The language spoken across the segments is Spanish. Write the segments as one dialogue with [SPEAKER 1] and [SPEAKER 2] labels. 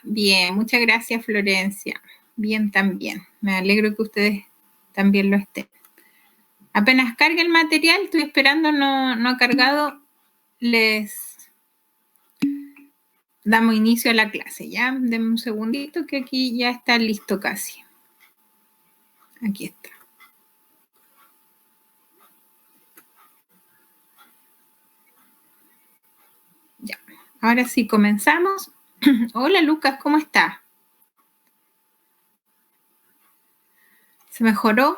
[SPEAKER 1] Bien, muchas gracias, Florencia. Bien también. Me alegro que ustedes también lo estén. Apenas cargue el material, estoy esperando, no ha cargado, les damos inicio a la clase, ¿ya? Denme un segundito que aquí ya está listo casi. Aquí está. Ya, ahora sí comenzamos. Hola Lucas, ¿cómo estás? ¿Se mejoró?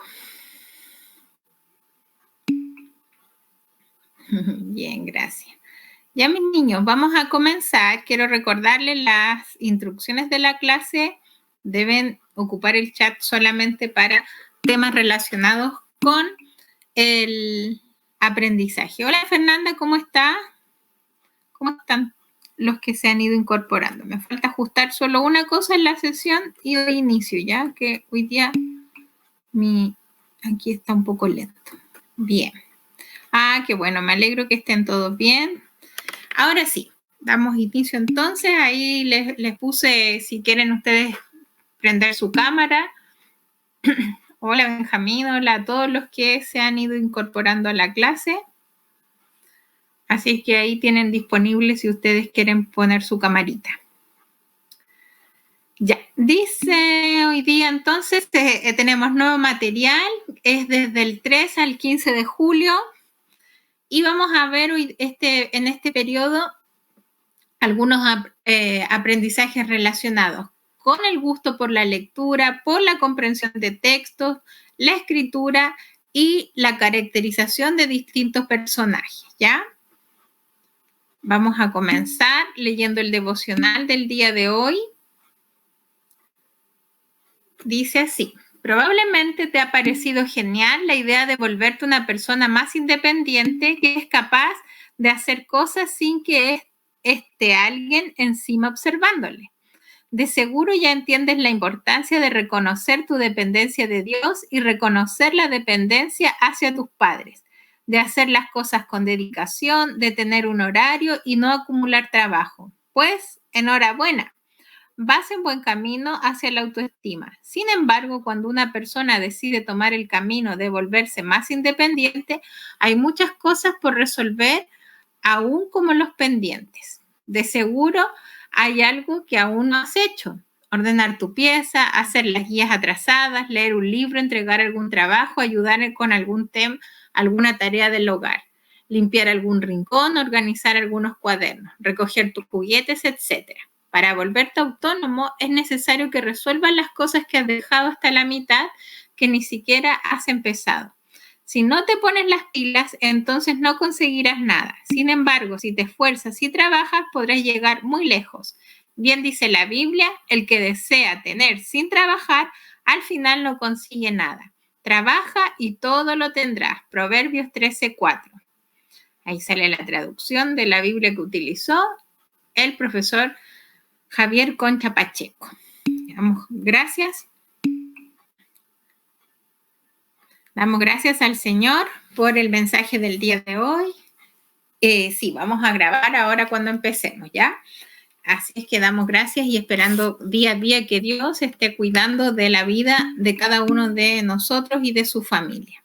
[SPEAKER 1] Bien, gracias. Ya mis niños, vamos a comenzar. Quiero recordarles las instrucciones de la clase. Deben ocupar el chat solamente para temas relacionados con el aprendizaje. Hola Fernanda, ¿cómo está? ¿Cómo están los que se han ido incorporando? Me falta ajustar solo una cosa en la sesión y doy inicio, ya que hoy día aquí está un poco lento. Bien. Ah, qué bueno, me alegro que estén todos bien. Ahora sí, damos inicio entonces. Ahí les puse, si quieren ustedes prender su cámara. Hola Benjamín, hola a todos los que se han ido incorporando a la clase. Así es que ahí tienen disponible si ustedes quieren poner su camarita. Ya, dice hoy día entonces, tenemos nuevo material, es desde el 3 al 15 de julio y vamos a ver hoy en este periodo algunos aprendizajes relacionados con el gusto por la lectura, por la comprensión de textos, la escritura y la caracterización de distintos personajes, ¿ya? Vamos a comenzar leyendo el devocional del día de hoy. Dice así: probablemente te ha parecido genial la idea de volverte una persona más independiente que es capaz de hacer cosas sin que esté alguien encima observándole. De seguro ya entiendes la importancia de reconocer tu dependencia de Dios y reconocer la dependencia hacia tus padres, de hacer las cosas con dedicación, de tener un horario y no acumular trabajo. Pues, enhorabuena, vas en buen camino hacia la autoestima. Sin embargo, cuando una persona decide tomar el camino de volverse más independiente, hay muchas cosas por resolver, aún como los pendientes. De seguro hay algo que aún no has hecho. Ordenar tu pieza, hacer las guías atrasadas, leer un libro, entregar algún trabajo, ayudar con algún tema, alguna tarea del hogar, limpiar algún rincón, organizar algunos cuadernos, recoger tus juguetes, etc. Para volverte autónomo es necesario que resuelvas las cosas que has dejado hasta la mitad, que ni siquiera has empezado. Si no te pones las pilas, entonces no conseguirás nada. Sin embargo, si te esfuerzas y trabajas, podrás llegar muy lejos. Bien dice la Biblia, el que desea tener sin trabajar, al final no consigue nada. Trabaja y todo lo tendrás. Proverbios 13:4. Ahí sale la traducción de la Biblia que utilizó el profesor Javier Concha Pacheco. Gracias. Damos gracias al Señor por el mensaje del día de hoy. Sí, vamos a grabar ahora cuando empecemos, ¿ya? Así es que damos gracias y esperando día a día que Dios esté cuidando de la vida de cada uno de nosotros y de su familia.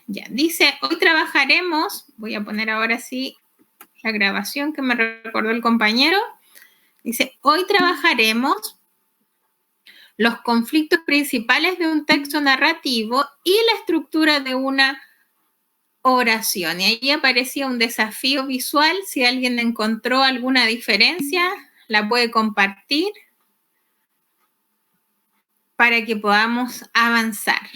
[SPEAKER 1] Ya, dice, hoy trabajaremos, voy a poner ahora sí la grabación que me recordó el compañero. Dice, hoy trabajaremos los conflictos principales de un texto narrativo y la estructura de una oración. Y ahí aparecía un desafío visual. Si alguien encontró alguna diferencia, la puede compartir para que podamos avanzar.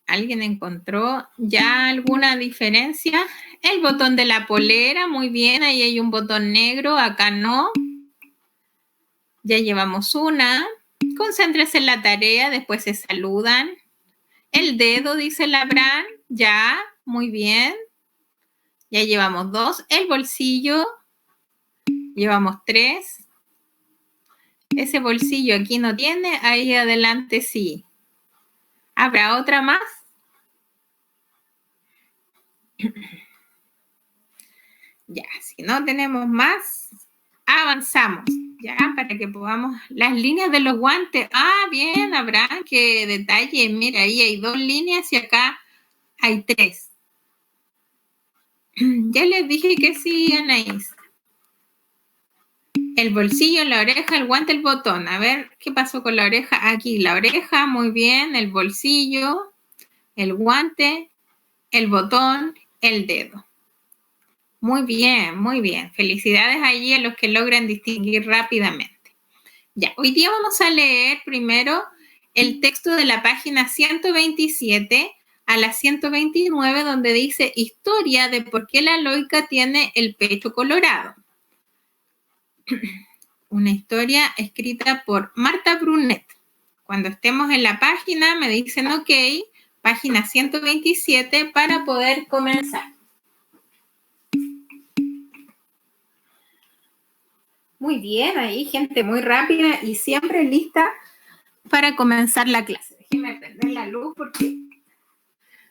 [SPEAKER 1] ¿Alguien encontró ya alguna diferencia? El botón de la polera, muy bien, ahí hay un botón negro, acá no. Ya llevamos una. Concéntrese en la tarea, después se saludan. El dedo, dice Labran, ya, muy bien. Ya llevamos 2. El bolsillo, llevamos 3. Ese bolsillo aquí no tiene, ahí adelante sí. ¿Habrá otra más? Ya, si no tenemos más, avanzamos, ya, para que podamos, las líneas de los guantes, bien, Abraham, qué detalle, mira, ahí hay 2 líneas y acá hay 3. Ya les dije que sí, Anaís. El bolsillo, la oreja, el guante, el botón. A ver, ¿qué pasó con la oreja? Aquí, la oreja, muy bien, el bolsillo, el guante, el botón, el dedo. Muy bien, muy bien. Felicidades allí a los que logran distinguir rápidamente. Ya, hoy día vamos a leer primero el texto de la página 127 a la 129, donde dice historia de por qué la loica tiene el pecho colorado. Una historia escrita por Marta Brunet. Cuando estemos en la página me dicen ok, página 127 para poder comenzar. Muy bien, ahí gente muy rápida y siempre lista para comenzar la clase. Déjenme prender la luz porque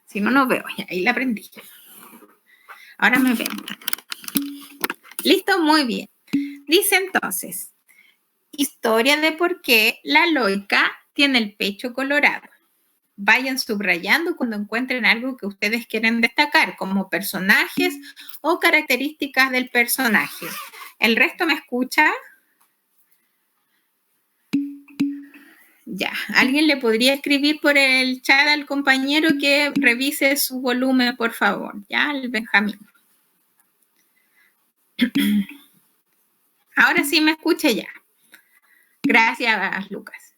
[SPEAKER 1] si no, no veo. Ahí la prendí. Ahora me ven. Listo, muy bien. Dice entonces, historia de por qué la loica tiene el pecho colorado. Vayan subrayando cuando encuentren algo que ustedes quieren destacar, como personajes o características del personaje. ¿El resto me escucha? Ya, ¿alguien le podría escribir por el chat al compañero que revise su volumen, por favor? Ya, el Benjamín. Ahora sí me escucha ya. Gracias, Lucas.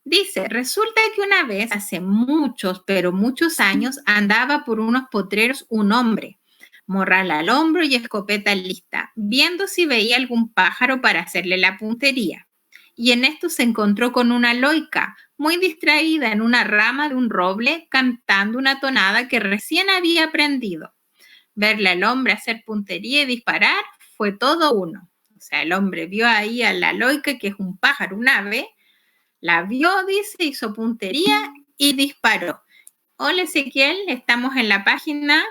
[SPEAKER 1] Dice, resulta que una vez, hace muchos, pero muchos años, andaba por unos potreros un hombre, morral al hombro y escopeta lista, viendo si veía algún pájaro para hacerle la puntería. Y en esto se encontró con una loica, muy distraída en una rama de un roble, cantando una tonada que recién había aprendido. Verle al hombre hacer puntería y disparar fue todo uno. O sea, el hombre vio ahí a la loica, que es un pájaro, un ave, la vio, dice, hizo puntería y disparó. Hola Ezequiel, estamos en la página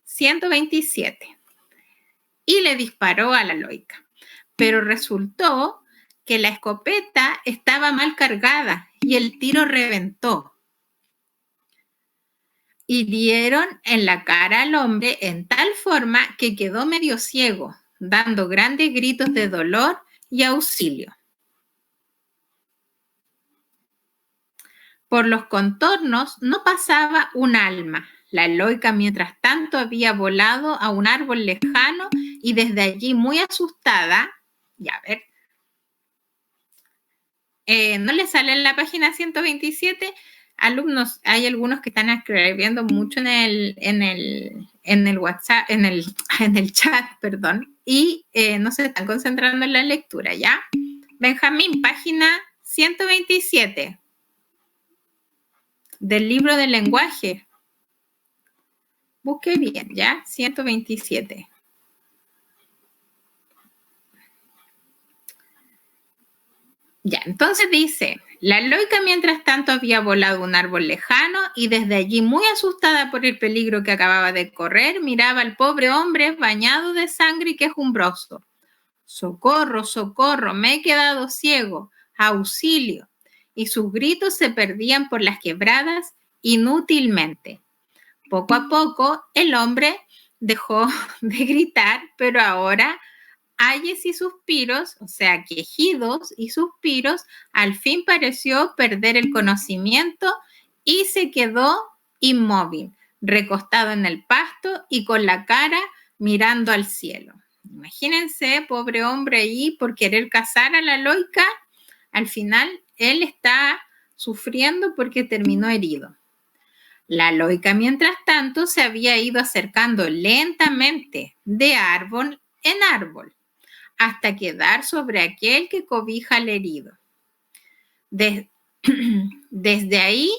[SPEAKER 1] 127. Y le disparó a la loica. Pero resultó que la escopeta estaba mal cargada y el tiro reventó. Hirieron en la cara al hombre en tal forma que quedó medio ciego, dando grandes gritos de dolor y auxilio. Por los contornos no pasaba un alma. La loica, mientras tanto, había volado a un árbol lejano y desde allí, muy asustada, ya a ver, ¿no le sale en la página 127? Alumnos, hay algunos que están escribiendo mucho en el WhatsApp, en el chat, perdón, y no se están concentrando en la lectura, ¿ya? Benjamín, página 127 del libro del lenguaje. Busque bien, ¿ya? 127. Ya, entonces dice, la loica mientras tanto había volado a un árbol lejano y desde allí, muy asustada por el peligro que acababa de correr, miraba al pobre hombre bañado de sangre y quejumbroso. ¡Socorro, socorro! Me he quedado ciego. ¡Auxilio! Y sus gritos se perdían por las quebradas inútilmente. Poco a poco el hombre dejó de gritar, pero ahora ayes y suspiros, o sea, quejidos y suspiros, al fin pareció perder el conocimiento y se quedó inmóvil, recostado en el pasto y con la cara mirando al cielo. Imagínense, pobre hombre ahí por querer cazar a la loica, al final él está sufriendo porque terminó herido. La loica, mientras tanto, se había ido acercando lentamente de árbol en árbol hasta quedar sobre aquel que cobija al herido. Desde ahí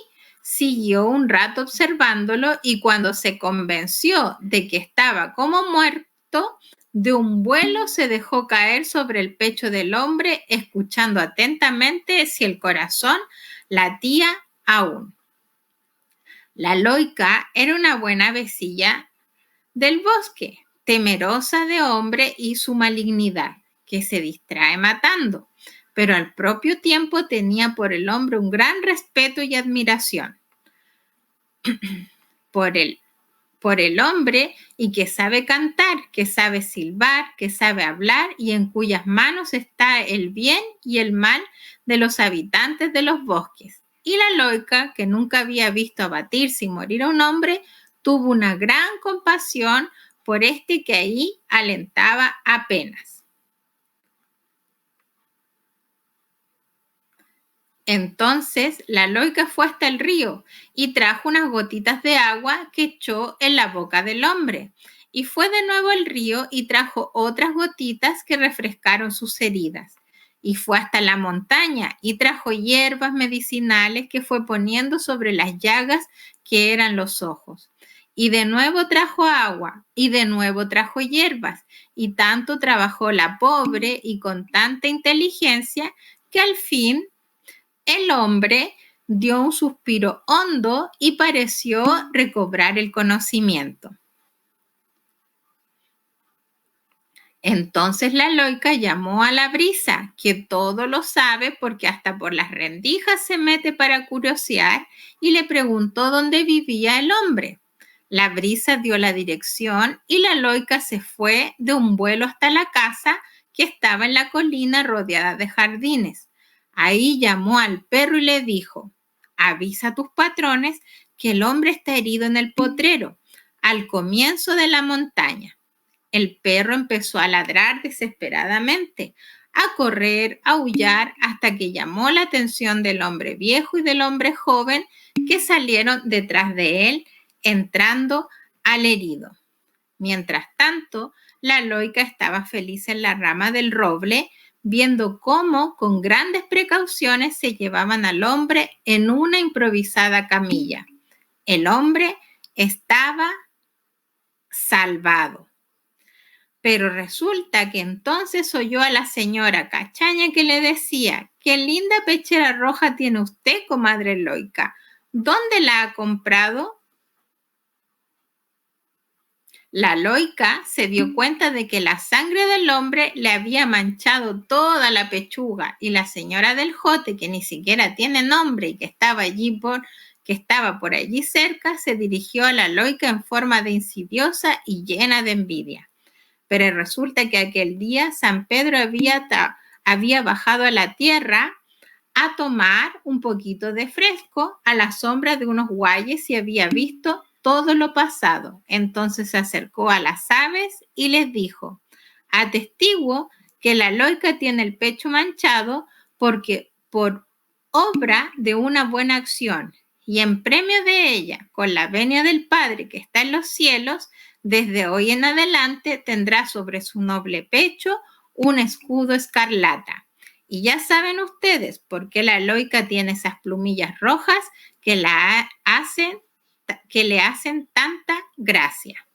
[SPEAKER 1] siguió un rato observándolo y cuando se convenció de que estaba como muerto, de un vuelo se dejó caer sobre el pecho del hombre, escuchando atentamente si el corazón latía aún. La loica era una buena avecilla del bosque. temerosa de hombre y su malignidad, que se distrae matando, pero al propio tiempo tenía por el hombre un gran respeto y admiración. por el hombre, y que sabe cantar, que sabe silbar, que sabe hablar, y en cuyas manos está el bien y el mal de los habitantes de los bosques. Y la loica, que nunca había visto abatirse y morir a un hombre, tuvo una gran compasión por este que ahí alentaba apenas. Entonces la loica fue hasta el río y trajo unas gotitas de agua que echó en la boca del hombre. Y fue de nuevo al río y trajo otras gotitas que refrescaron sus heridas. Y fue hasta la montaña y trajo hierbas medicinales que fue poniendo sobre las llagas que eran los ojos. Y de nuevo trajo agua y de nuevo trajo hierbas. Y tanto trabajó la pobre y con tanta inteligencia que al fin el hombre dio un suspiro hondo y pareció recobrar el conocimiento. Entonces la loica llamó a la brisa, que todo lo sabe porque hasta por las rendijas se mete para curiosear, y le preguntó dónde vivía el hombre. La brisa dio la dirección y la loica se fue de un vuelo hasta la casa, que estaba en la colina rodeada de jardines. Ahí llamó al perro y le dijo: avisa a tus patrones que el hombre está herido en el potrero, al comienzo de la montaña. El perro empezó a ladrar desesperadamente, a correr, a aullar, hasta que llamó la atención del hombre viejo y del hombre joven, que salieron detrás de él, entrando al herido. Mientras tanto, la loica estaba feliz en la rama del roble, viendo cómo con grandes precauciones se llevaban al hombre en una improvisada camilla. El hombre estaba salvado. Pero resulta que entonces oyó a la señora Cachaña que le decía: qué linda pechera roja tiene usted, comadre loica. ¿Dónde la ha comprado? La loica se dio cuenta de que la sangre del hombre le había manchado toda la pechuga, y la señora del jote, que ni siquiera tiene nombre y que estaba por allí cerca, se dirigió a la loica en forma de insidiosa y llena de envidia. Pero resulta que aquel día San Pedro había bajado a la tierra a tomar un poquito de fresco a la sombra de unos guayes y había visto todo lo pasado. Entonces se acercó a las aves y les dijo: atestiguo que la loica tiene el pecho manchado porque por obra de una buena acción, y en premio de ella, con la venia del Padre que está en los cielos, desde hoy en adelante tendrá sobre su noble pecho un escudo escarlata. Y ya saben ustedes por qué la loica tiene esas plumillas rojas que le hacen tanta gracia.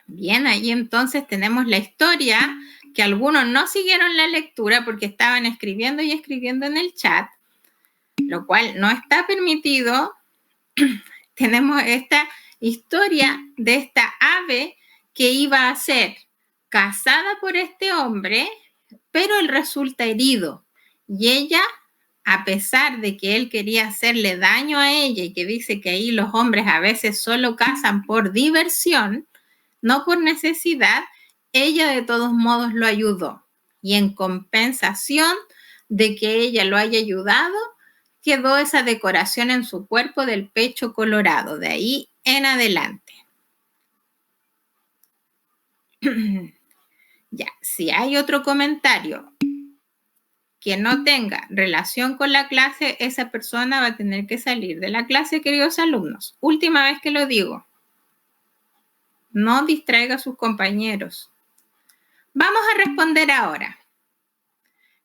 [SPEAKER 1] Bien, ahí entonces tenemos la historia, que algunos no siguieron la lectura porque estaban escribiendo y escribiendo en el chat, lo cual no está permitido. Tenemos esta historia de esta ave que iba a ser casada por este hombre, pero él resulta herido, y ella, a pesar de que él quería hacerle daño a ella, y que dice que ahí los hombres a veces solo casan por diversión, no por necesidad, ella de todos modos lo ayudó, y en compensación de que ella lo haya ayudado, quedó esa decoración en su cuerpo del pecho colorado, de ahí en adelante. Ya, si hay otro comentario que no tenga relación con la clase, esa persona va a tener que salir de la clase, queridos alumnos. Última vez que lo digo. No distraiga a sus compañeros. Vamos a responder ahora.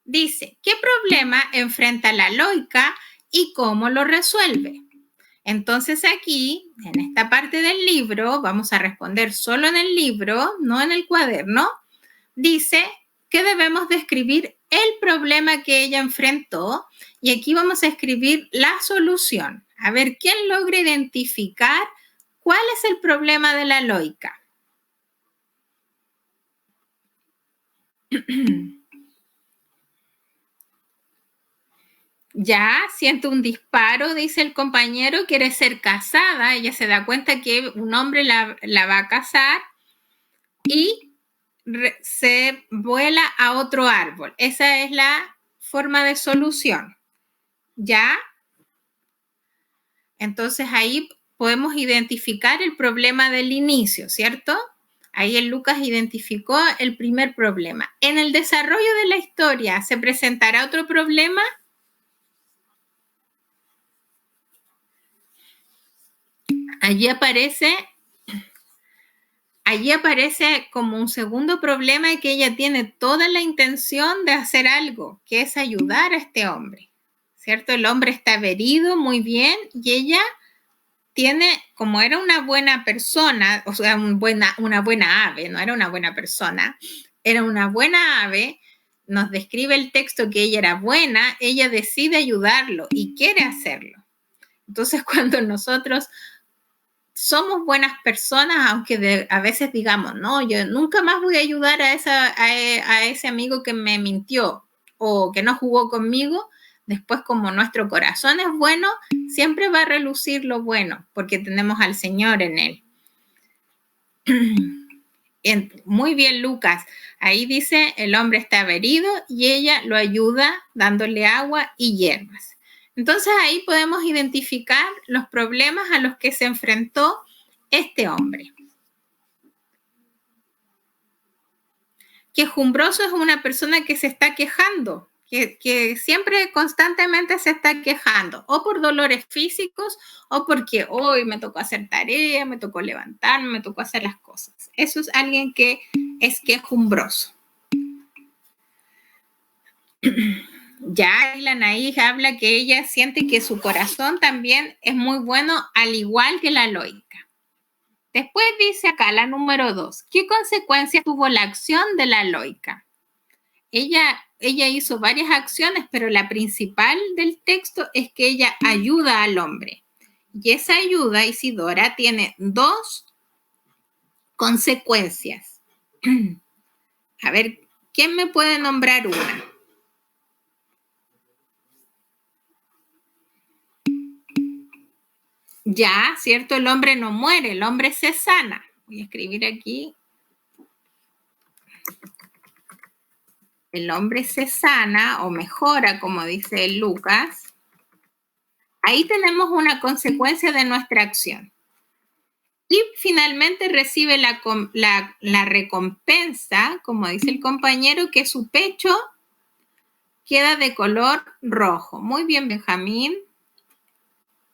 [SPEAKER 1] Dice: ¿qué problema enfrenta la loica y cómo lo resuelve? Entonces aquí, en esta parte del libro, vamos a responder solo en el libro, no en el cuaderno. Dice que debemos describir el problema que ella enfrentó, y aquí vamos a escribir la solución. A ver, ¿quién logra identificar ¿Cuál es el problema de la loica? Ya siento un disparo, dice el compañero, quiere ser casada. Ella se da cuenta que un hombre la va a casar y se vuela a otro árbol. Esa es la forma de solución. ¿Ya? Entonces ahí podemos identificar el problema del inicio, ¿cierto? Ahí el Lucas identificó el primer problema. En el desarrollo de la historia, ¿se presentará otro problema? Allí aparece como un segundo problema que ella tiene toda la intención de hacer algo, que es ayudar a este hombre, ¿cierto? El hombre está herido muy bien y ella tiene, como era una buena persona, o sea, una buena ave, no era una buena persona, era una buena ave, nos describe el texto que ella era buena, ella decide ayudarlo y quiere hacerlo. Entonces, cuando nosotros somos buenas personas, aunque a veces digamos, no, yo nunca más voy a ayudar a ese amigo que me mintió o que no jugó conmigo, después como nuestro corazón es bueno, siempre va a relucir lo bueno, porque tenemos al Señor en él. Muy bien, Lucas. Ahí dice, el hombre estaba herido y ella lo ayuda dándole agua y hierbas. Entonces ahí podemos identificar los problemas a los que se enfrentó este hombre. Quejumbroso es una persona que se está quejando, que siempre constantemente se está quejando, o por dolores físicos, o porque hoy me tocó hacer tarea, me tocó levantarme, me tocó hacer las cosas. Eso es alguien que es quejumbroso. Ya la Anaís habla que ella siente que su corazón también es muy bueno, al igual que la loica. Después dice acá la número 2, ¿qué consecuencias tuvo la acción de la loica? Ella hizo varias acciones, pero la principal del texto es que ella ayuda al hombre. Y esa ayuda, Isidora, tiene 2 consecuencias. A ver, ¿quién me puede nombrar una? Ya, ¿cierto? El hombre no muere, el hombre se sana. Voy a escribir aquí. El hombre se sana o mejora, como dice Lucas. Ahí tenemos una consecuencia de nuestra acción. Y finalmente recibe la recompensa, como dice el compañero, que su pecho queda de color rojo. Muy bien, Benjamín.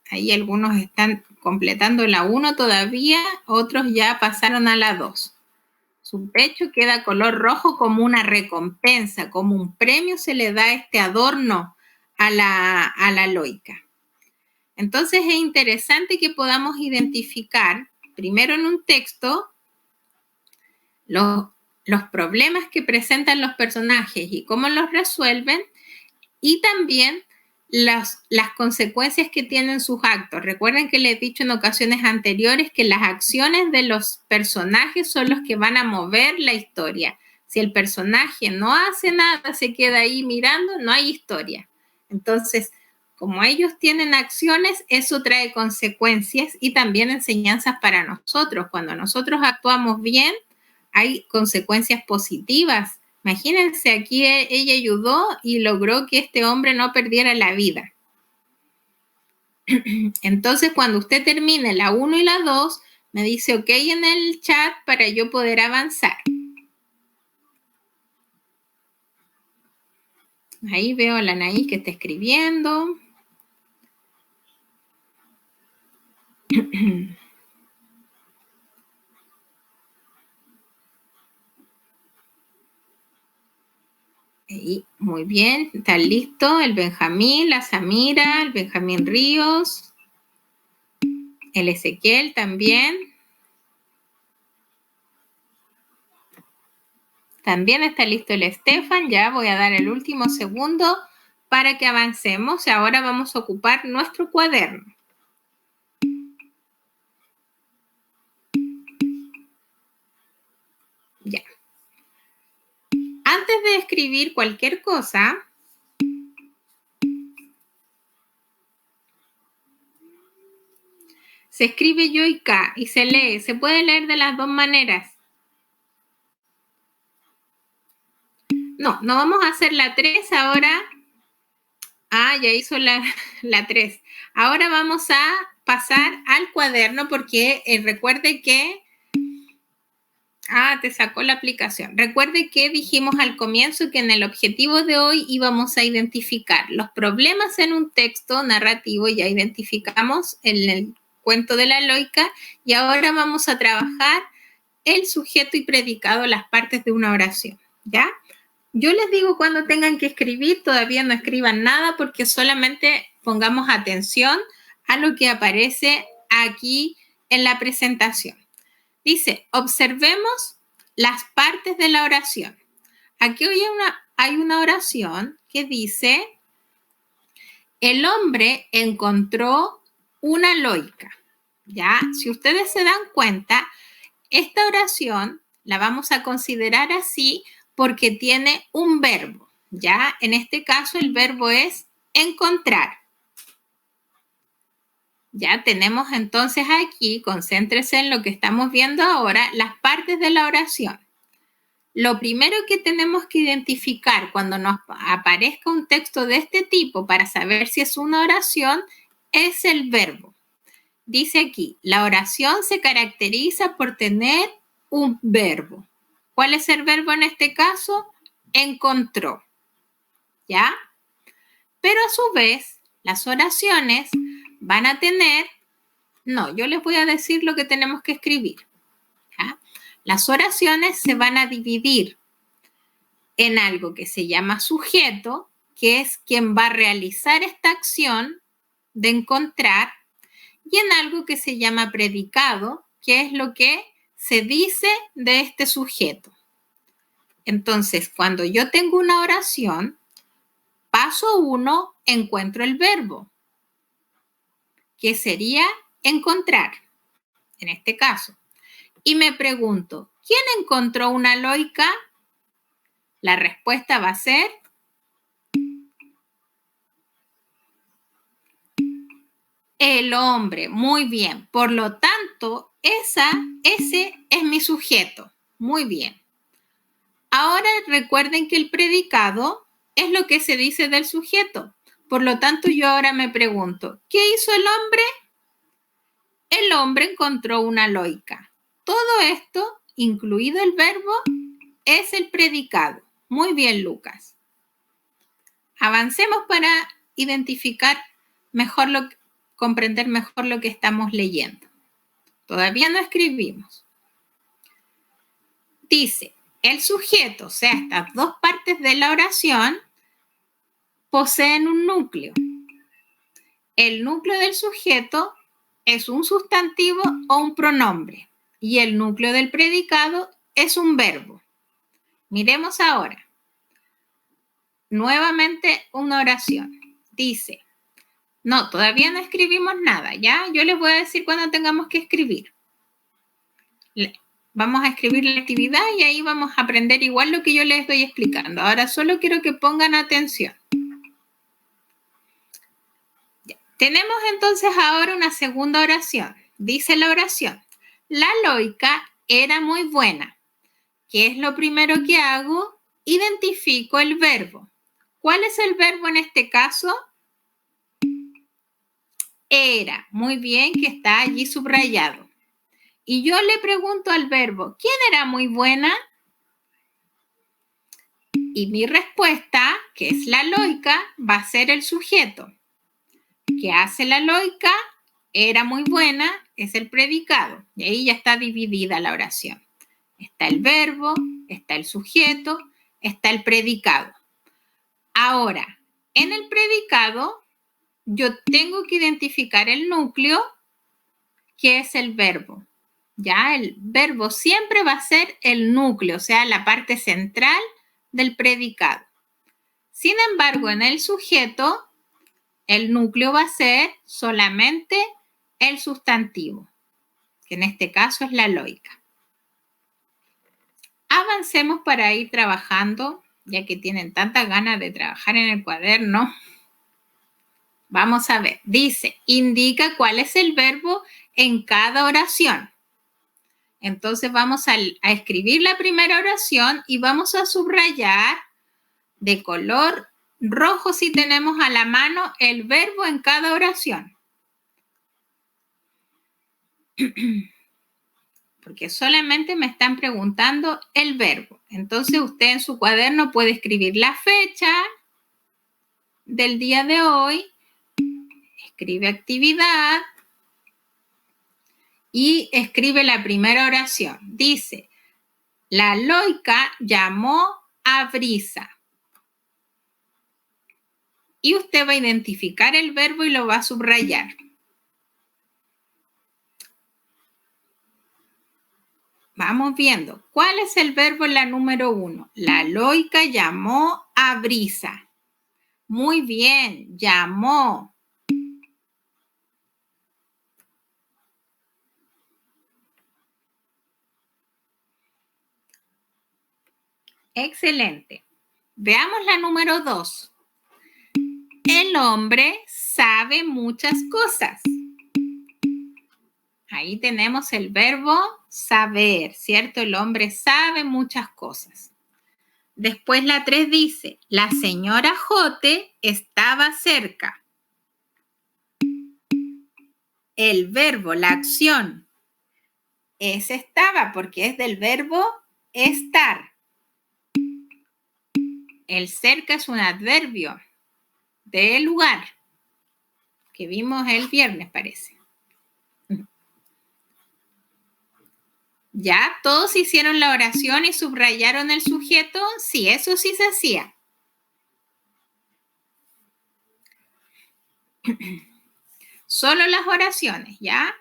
[SPEAKER 1] Ahí algunos están completando la 1 todavía, otros ya pasaron a la 2. Su pecho queda color rojo como una recompensa, como un premio se le da este adorno a la loica. Entonces es interesante que podamos identificar, primero en un texto, los problemas que presentan los personajes y cómo los resuelven, y también las consecuencias que tienen sus actos. Recuerden que les he dicho en ocasiones anteriores que las acciones de los personajes son los que van a mover la historia. Si el personaje no hace nada, se queda ahí mirando, no hay historia. Entonces, como ellos tienen acciones, eso trae consecuencias y también enseñanzas para nosotros. Cuando nosotros actuamos bien, hay consecuencias positivas. Imagínense, aquí ella ayudó y logró que este hombre no perdiera la vida. Entonces, cuando usted termine la 1 y la 2, me dice ok en el chat para yo poder avanzar. Ahí veo a la Anaís que está escribiendo. Ahí, muy bien, está listo el Benjamín, la Samira, el Benjamín Ríos, el Ezequiel también. También está listo el Estefan, ya voy a dar el último segundo para que avancemos y ahora vamos a ocupar nuestro cuaderno. Ya. Antes de escribir cualquier cosa, se escribe yo y K y se lee. Se puede leer de las dos maneras. No vamos a hacer la 3 ahora. Ya hizo la 3. Ahora vamos a pasar al cuaderno porque recuerde que... te sacó la aplicación. Recuerde que dijimos al comienzo que en el objetivo de hoy íbamos a identificar los problemas en un texto narrativo. Ya identificamos en el cuento de la Eloica y ahora vamos a trabajar el sujeto y predicado, las partes de una oración, ¿ya? Yo les digo cuando tengan que escribir, todavía no escriban nada porque solamente pongamos atención a lo que aparece aquí en la presentación. Dice, observemos las partes de la oración. Aquí hay una oración que dice, el hombre encontró una loica. ¿Ya? Si ustedes se dan cuenta, esta oración la vamos a considerar así porque tiene un verbo. ¿Ya? En este caso el verbo es encontrar. Ya tenemos entonces aquí, concéntrese en lo que estamos viendo ahora, las partes de la oración. Lo primero que tenemos que identificar cuando nos aparezca un texto de este tipo para saber si es una oración es el verbo. Dice aquí, la oración se caracteriza por tener un verbo. ¿Cuál es el verbo en este caso? Encontró. ¿Ya? Pero a su vez, las oraciones van a tener... yo les voy a decir lo que tenemos que escribir. ¿Ya? Las oraciones se van a dividir en algo que se llama sujeto, que es quien va a realizar esta acción de encontrar, y en algo que se llama predicado, que es lo que se dice de este sujeto. Entonces, cuando yo tengo una oración, paso 1, encuentro el verbo, que sería encontrar, en este caso. Y me pregunto, ¿quién encontró una loica? La respuesta va a ser el hombre. Muy bien. Por lo tanto, ese es mi sujeto. Muy bien. Ahora recuerden que el predicado es lo que se dice del sujeto. Por lo tanto, yo ahora me pregunto, ¿qué hizo el hombre? El hombre encontró una loica. Todo esto, incluido el verbo, es el predicado. Muy bien, Lucas. Avancemos para identificar mejor comprender mejor lo que estamos leyendo. Todavía no escribimos. Dice, el sujeto, o sea, estas dos partes de la oración, poseen un núcleo. El núcleo del sujeto es un sustantivo o un pronombre y el núcleo del predicado es un verbo. Miremos ahora. Nuevamente una oración. Dice, todavía no escribimos nada, ¿ya? Yo les voy a decir cuándo tengamos que escribir. Vamos a escribir la actividad y ahí vamos a aprender igual lo que yo les estoy explicando. Ahora solo quiero que pongan atención. Ya. Tenemos entonces ahora una segunda oración. Dice la oración, la loica era muy buena. ¿Qué es lo primero que hago? Identifico el verbo. ¿Cuál es el verbo en este caso? Era. Muy bien, que está allí subrayado. Y yo le pregunto al verbo, ¿quién era muy buena? Y mi respuesta, que es la loica, va a ser el sujeto. ¿Qué hace la loica? Era muy buena, es el predicado. Y ahí ya está dividida la oración. Está el verbo, está el sujeto, está el predicado. Ahora, en el predicado, yo tengo que identificar el núcleo, que es el verbo. Ya, el verbo siempre va a ser el núcleo, o sea, la parte central del predicado. Sin embargo, en el sujeto, el núcleo va a ser solamente el sustantivo, que en este caso es la loica. avancemos para ir trabajando, ya que tienen tantas ganas de trabajar en el cuaderno. Vamos a ver, dice, indica cuál es el verbo en cada oración. Entonces vamos a escribir la primera oración y vamos a subrayar de color rojo si tenemos a la mano el verbo en cada oración. Porque solamente me están preguntando el verbo. Entonces usted en su cuaderno puede escribir la fecha del día de hoy, escribe actividad y escribe la primera oración. Dice, la Loica llamó a Brisa. Y usted va a identificar el verbo y lo va a subrayar. Vamos viendo. ¿Cuál es el verbo en la número 1? La Loica llamó a Brisa. Muy bien, llamó. Excelente. Veamos la número 2. El hombre sabe muchas cosas. Ahí tenemos el verbo saber, ¿cierto? El hombre sabe muchas cosas. Después la 3 dice, la señora Jote estaba cerca. El verbo, la acción, es estaba porque es del verbo estar. El cerca es un adverbio de lugar que vimos el viernes, parece. ¿Ya? ¿Todos hicieron la oración y subrayaron el sujeto? Sí, eso sí se hacía. Solo las oraciones, ¿ya?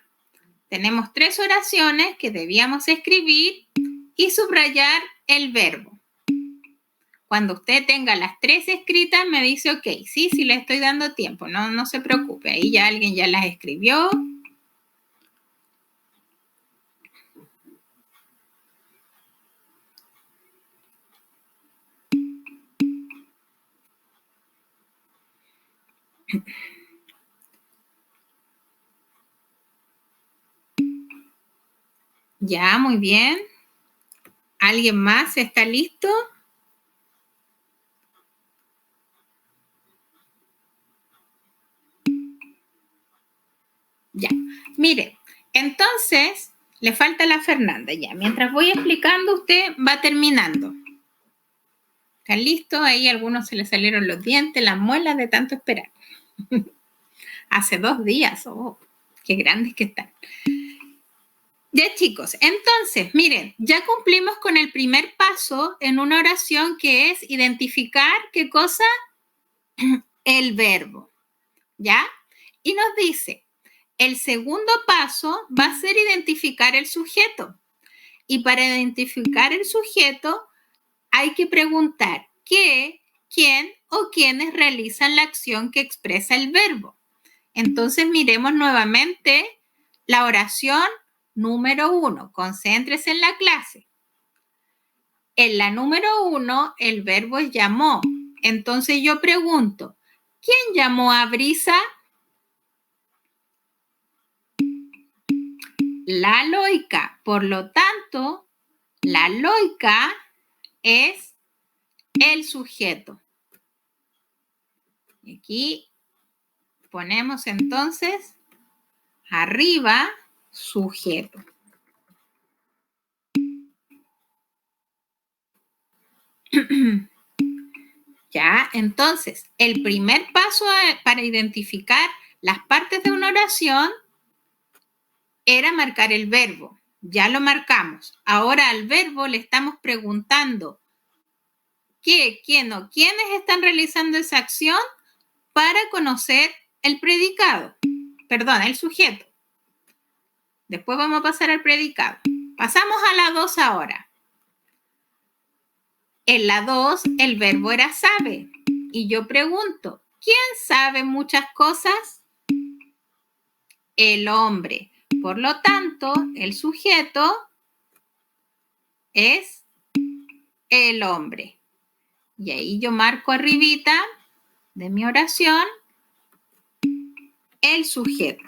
[SPEAKER 1] Tenemos 3 oraciones que debíamos escribir y subrayar el verbo. Cuando usted tenga las 3 escritas, me dice, ok, sí le estoy dando tiempo, no se preocupe, ahí ya alguien ya las escribió. Ya, muy bien. ¿Alguien más está listo? Ya, mire, entonces le falta la Fernanda ya. Mientras voy explicando, usted va terminando. ¿Están listos? Ahí a algunos se les salieron los dientes, las muelas de tanto esperar. Hace 2 días, oh, qué grandes que están. Ya, chicos, entonces, miren, ya cumplimos con el primer paso en una oración que es identificar ¿qué cosa? El verbo, ¿ya? Y nos dice, el segundo paso va a ser identificar el sujeto. Y para identificar el sujeto hay que preguntar qué, quién o quiénes realizan la acción que expresa el verbo. Entonces miremos nuevamente la oración número 1. Concéntrese en la clase. En la número 1 el verbo es llamó. Entonces yo pregunto, ¿quién llamó a Brisa? La Loica. Por lo tanto, la Loica es el sujeto. Y aquí ponemos entonces arriba sujeto. Ya, entonces, el primer paso para identificar las partes de una oración era marcar el verbo. Ya lo marcamos. Ahora al verbo le estamos preguntando qué, quién o quiénes están realizando esa acción para conocer el predicado. Perdón, el sujeto. Después vamos a pasar al predicado. Pasamos a la 2 ahora. En la 2 el verbo era sabe. Y yo pregunto, ¿quién sabe muchas cosas? El hombre. Por lo tanto, el sujeto es el hombre. Y ahí yo marco arribita de mi oración el sujeto.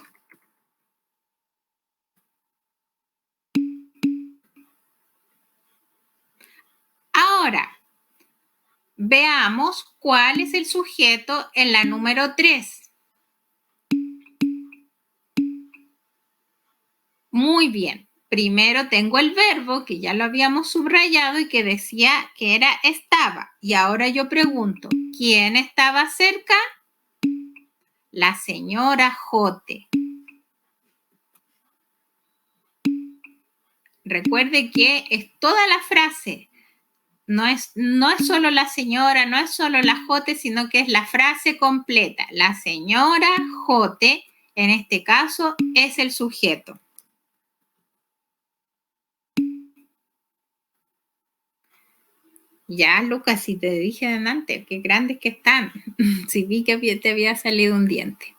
[SPEAKER 1] Ahora, veamos cuál es el sujeto en la número 3. Muy bien. Primero tengo el verbo, que ya lo habíamos subrayado y que decía que era estaba. Y ahora yo pregunto, ¿quién estaba cerca? La señora Jote. Recuerde que es toda la frase. No es solo la señora, no es solo la Jote, sino que es la frase completa. La señora Jote, en este caso, es el sujeto. Ya, Lucas, si te dije delante, qué grandes que están. Si vi que te había salido un diente.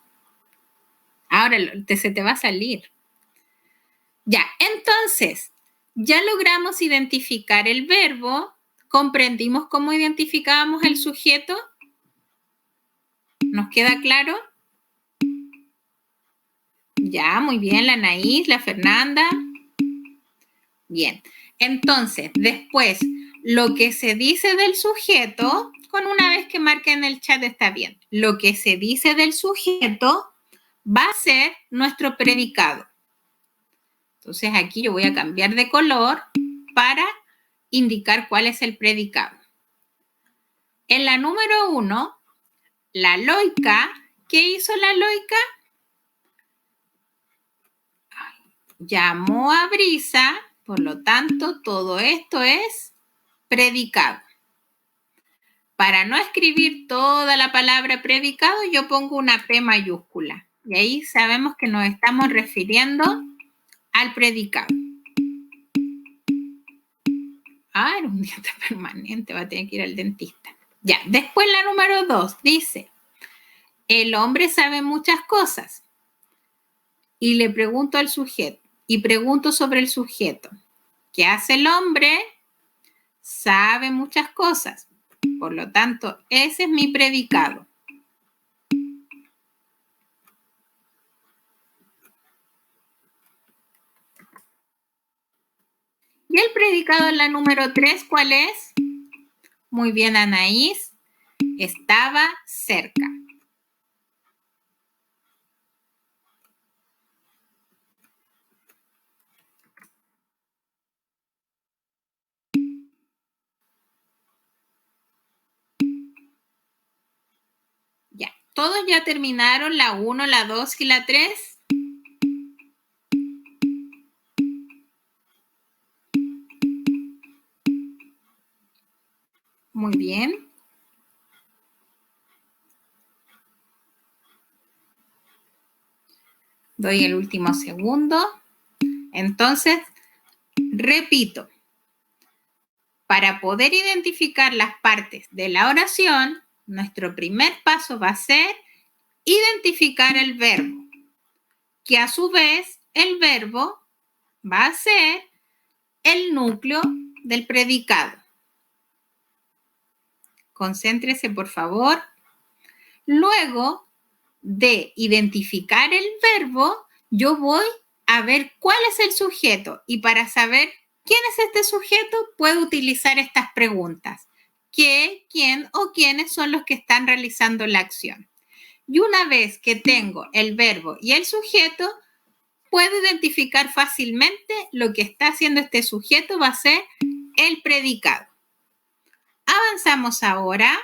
[SPEAKER 1] Ahora se te va a salir. Ya, entonces, ya logramos identificar el verbo. ¿Comprendimos cómo identificábamos el sujeto? ¿Nos queda claro? Ya, muy bien, la Anaís, la Fernanda. Bien, entonces, después, lo que se dice del sujeto, con una vez que marquen en el chat está bien. Lo que se dice del sujeto va a ser nuestro predicado. Entonces, aquí yo voy a cambiar de color para indicar cuál es el predicado. En la número 1, la Loica, ¿qué hizo la Loica? Llamó a Brisa, por lo tanto, todo esto es predicado. Para no escribir toda la palabra predicado, yo pongo una P mayúscula. Y ahí sabemos que nos estamos refiriendo al predicado. Ah, era un diente permanente, va a tener que ir al dentista. Ya, después la número 2 dice, el hombre sabe muchas cosas. Y le pregunto al sujeto, y pregunto sobre el sujeto. ¿Qué hace el hombre? Sabe muchas cosas. Por lo tanto, ese es mi predicado. ¿Y el predicado en la número 3 cuál es? Muy bien, Anaís. Estaba cerca. Ya, ¿todos ya terminaron la 1, la 2 y la 3? Muy bien. Doy el último segundo. Entonces, repito. Para poder identificar las partes de la oración, nuestro primer paso va a ser identificar el verbo, que a su vez el verbo va a ser el núcleo del predicado. Concéntrese, por favor. Luego de identificar el verbo, yo voy a ver cuál es el sujeto y para saber quién es este sujeto, puedo utilizar estas preguntas. ¿Qué, quién o quiénes son los que están realizando la acción? Y una vez que tengo el verbo y el sujeto, puedo identificar fácilmente lo que está haciendo este sujeto va a ser el predicado. Avanzamos ahora.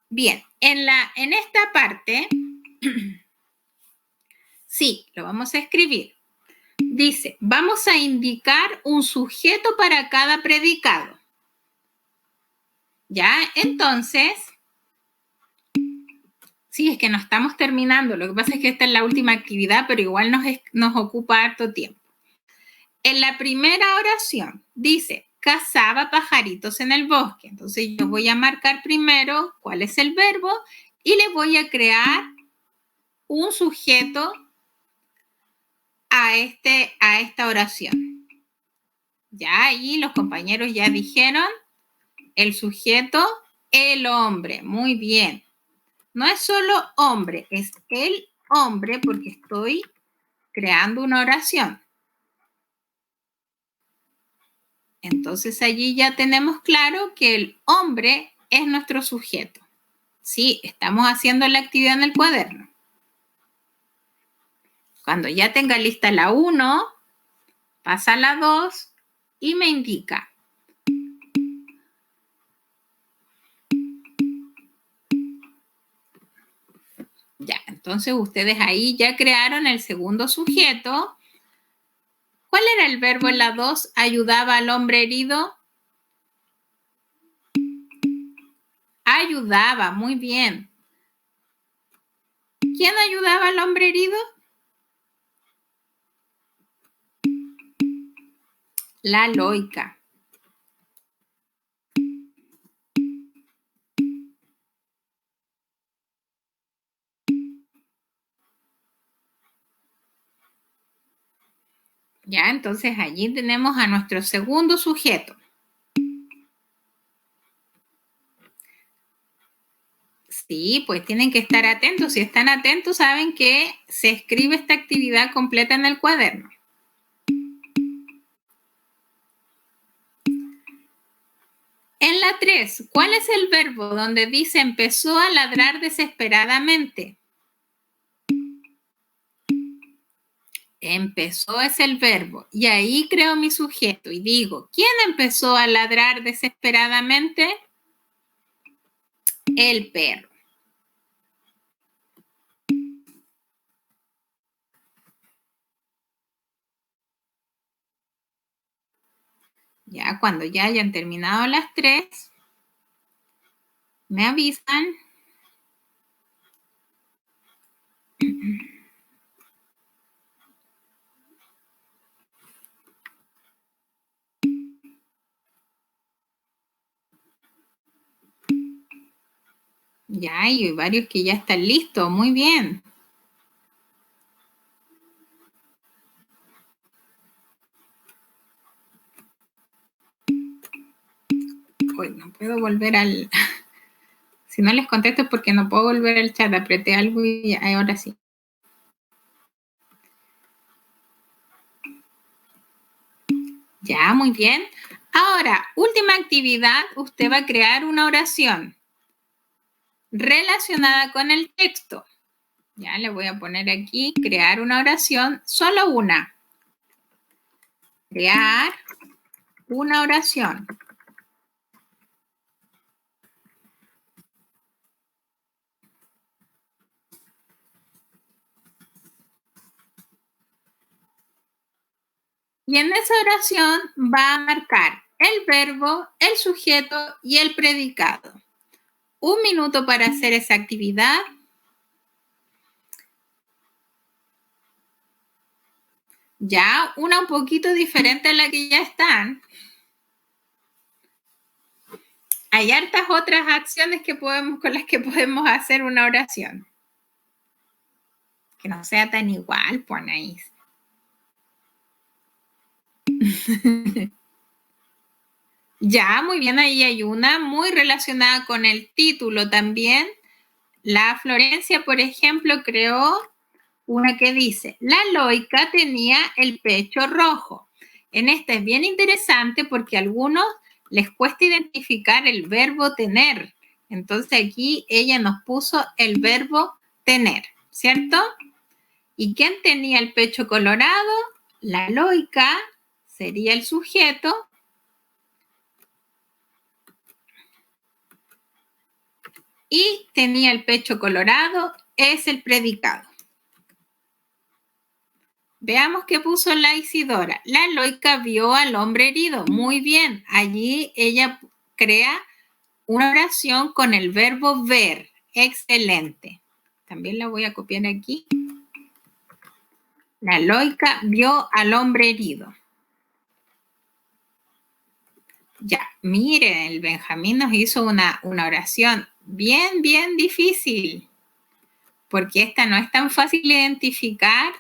[SPEAKER 1] Bien, en esta parte, sí, lo vamos a escribir. Dice, vamos a indicar un sujeto para cada predicado. ¿Ya? Entonces, sí, es que no estamos terminando. Lo que pasa es que esta es la última actividad, pero igual nos ocupa harto tiempo. En la primera oración dice, cazaba pajaritos en el bosque. Entonces yo voy a marcar primero cuál es el verbo y le voy a crear un sujeto a esta oración. Ya ahí los compañeros ya dijeron el sujeto, el hombre. Muy bien. No es solo hombre, es el hombre porque estoy creando una oración. Entonces allí ya tenemos claro que el hombre es nuestro sujeto. Sí, estamos haciendo la actividad en el cuaderno. Cuando ya tenga lista la 1, pasa a la 2 y me indica. Ya, entonces ustedes ahí ya crearon el segundo sujeto. ¿Cuál era el verbo en la 2? ¿Ayudaba al hombre herido? Ayudaba, muy bien. ¿Quién ayudaba al hombre herido? La Loica. Ya, entonces allí tenemos a nuestro segundo sujeto. Sí, pues tienen que estar atentos. Si están atentos, saben que se escribe esta actividad completa en el cuaderno. En la 3, ¿cuál es el verbo donde dice empezó a ladrar desesperadamente? Empezó es el verbo. Y ahí creo mi sujeto y digo, ¿quién empezó a ladrar desesperadamente? El perro. Ya cuando ya hayan terminado las 3, me avisan. Ya hay varios que ya están listos. Muy bien. Uy, no puedo volver al... Si no les contesto es porque no puedo volver al chat. Apreté algo y ahora sí. Ya, muy bien. Ahora, última actividad. Usted va a crear una oración relacionada con el texto. Ya le voy a poner aquí, crear una oración, solo una. Crear una oración. Y en esa oración va a marcar el verbo, el sujeto y el predicado. 1 minuto para hacer esa actividad. Ya, una un poquito diferente a la que ya están. Hay hartas otras acciones con las que podemos hacer una oración. Que no sea tan igual, ponéis. Ya, muy bien, ahí hay una muy relacionada con el título también. La Florencia, por ejemplo, creó una que dice, la Loica tenía el pecho rojo. En esta es bien interesante porque a algunos les cuesta identificar el verbo tener. Entonces aquí ella nos puso el verbo tener, ¿cierto? ¿Y quién tenía el pecho colorado? La Loica sería el sujeto. Y tenía el pecho colorado es el predicado. Veamos qué puso la Isidora. La Loica vio al hombre herido. Muy bien. Allí ella crea una oración con el verbo ver. Excelente. También la voy a copiar aquí. La Loica vio al hombre herido. Ya, miren, el Benjamín nos hizo una oración bien, bien difícil, porque esta no es tan fácil identificar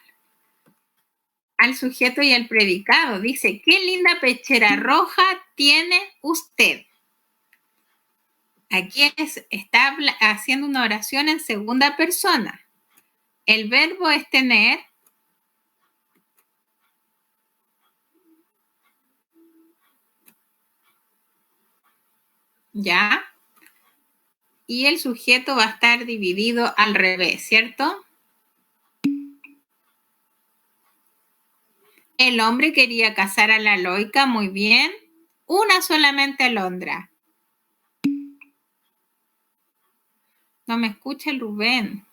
[SPEAKER 1] al sujeto y al predicado. Dice, qué linda pechera roja tiene usted. Aquí está haciendo una oración en segunda persona. El verbo es tener. ¿Ya? Y el sujeto va a estar dividido al revés, ¿cierto? El hombre quería casar a la Loica, muy bien. Una solamente alondra. No me escucha el Rubén.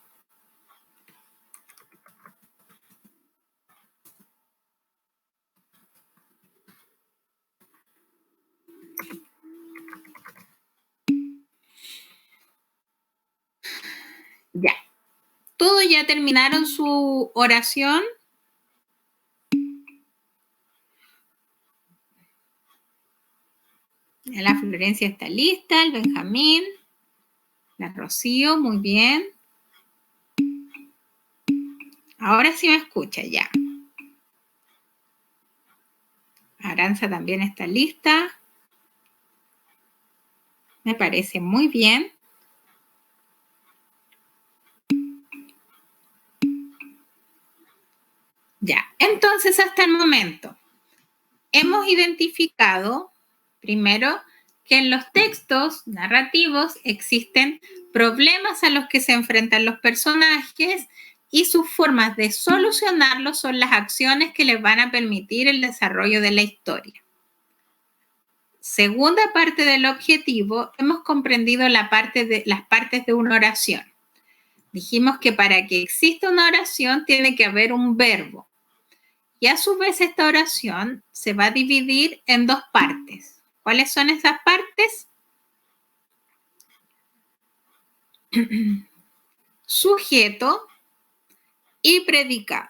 [SPEAKER 1] Ya. ¿Todos ya terminaron su oración? La Florencia está lista, el Benjamín, la Rocío, muy bien. Ahora sí me escucha ya. Aranza también está lista. Me parece muy bien. Ya, entonces hasta el momento hemos identificado, primero, que en los textos narrativos existen problemas a los que se enfrentan los personajes y sus formas de solucionarlos son las acciones que les van a permitir el desarrollo de la historia. Segunda parte del objetivo, hemos comprendido las partes de una oración. Dijimos que para que exista una oración tiene que haber un verbo. Y a su vez esta oración se va a dividir en dos partes. ¿Cuáles son esas partes? Sujeto y predicado.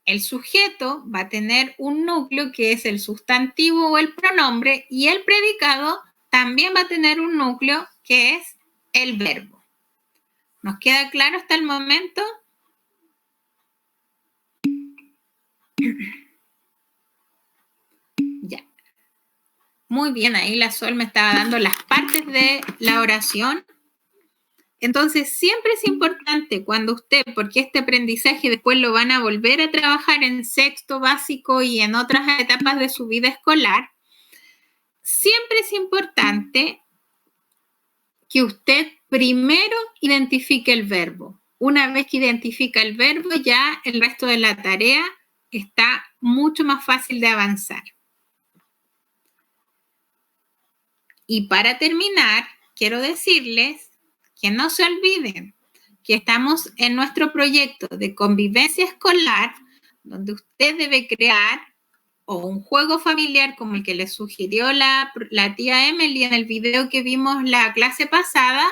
[SPEAKER 1] El sujeto va a tener un núcleo que es el sustantivo o el pronombre y el predicado también va a tener un núcleo que es el verbo. ¿Nos queda claro hasta el momento? Ya. Muy bien, ahí la Sol me estaba dando las partes de la oración. Entonces, siempre es importante cuando usted, porque este aprendizaje después lo van a volver a trabajar en sexto básico y en otras etapas de su vida escolar, siempre es importante que usted primero identifique el verbo. Una vez que identifica el verbo, ya el resto de la tarea está mucho más fácil de avanzar. Y para terminar, quiero decirles que no se olviden que estamos en nuestro proyecto de convivencia escolar, donde usted debe crear o un juego familiar como el que le sugirió la tía Emily en el video que vimos la clase pasada,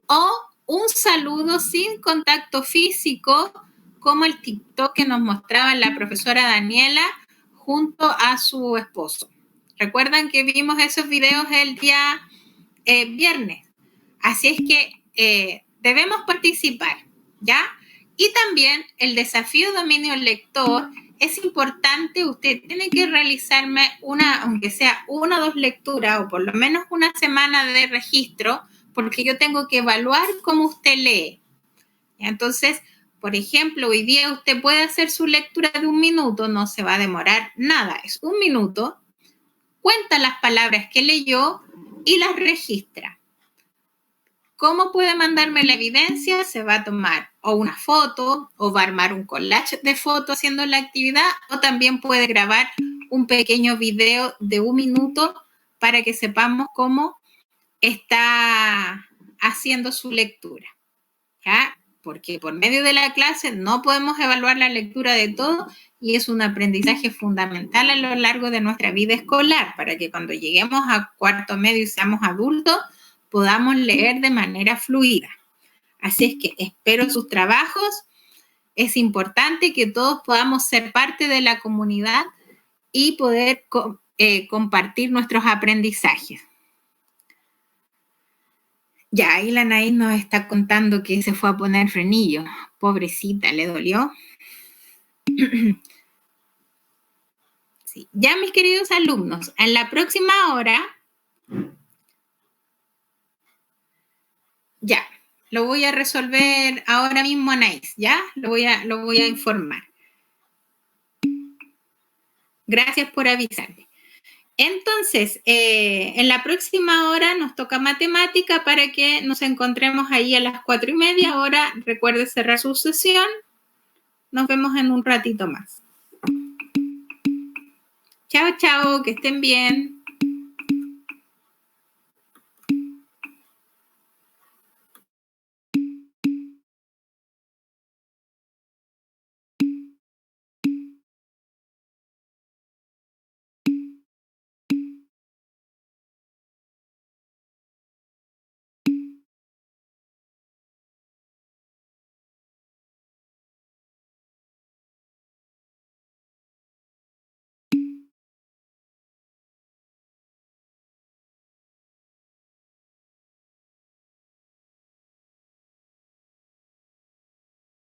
[SPEAKER 1] o un saludo sin contacto físico, como el TikTok que nos mostraba la profesora Daniela junto a su esposo. ¿Recuerdan que vimos esos videos el día viernes? Así es que debemos participar, ¿ya? Y también el desafío dominio lector es importante. Usted tiene que realizarme aunque sea una o dos lecturas o por lo menos una semana de registro, porque yo tengo que evaluar cómo usted lee. Entonces, por ejemplo, hoy día usted puede hacer su lectura de 1 minuto, no se va a demorar nada, es 1 minuto, cuenta las palabras que leyó y las registra. ¿Cómo puede mandarme la evidencia? Se va a tomar o una foto o va a armar un collage de fotos haciendo la actividad, o también puede grabar un pequeño video de 1 minuto para que sepamos cómo está haciendo su lectura, ¿ya? Porque por medio de la clase no podemos evaluar la lectura de todo y es un aprendizaje fundamental a lo largo de nuestra vida escolar para que cuando lleguemos a cuarto medio y seamos adultos podamos leer de manera fluida. Así es que espero sus trabajos. Es importante que todos podamos ser parte de la comunidad y poder compartir nuestros aprendizajes. Ya, ahí la Anaís nos está contando que se fue a poner frenillo. Pobrecita, ¿le dolió? Sí. Ya, mis queridos alumnos, en la próxima hora, ya, lo voy a resolver ahora mismo, Anaís, ¿ya? Lo voy a informar. Gracias por avisarme. Entonces, en la próxima hora nos toca matemática para que nos encontremos ahí a las 4:30. Ahora recuerde cerrar su sesión. Nos vemos en un ratito más. Chao, chao, que estén bien.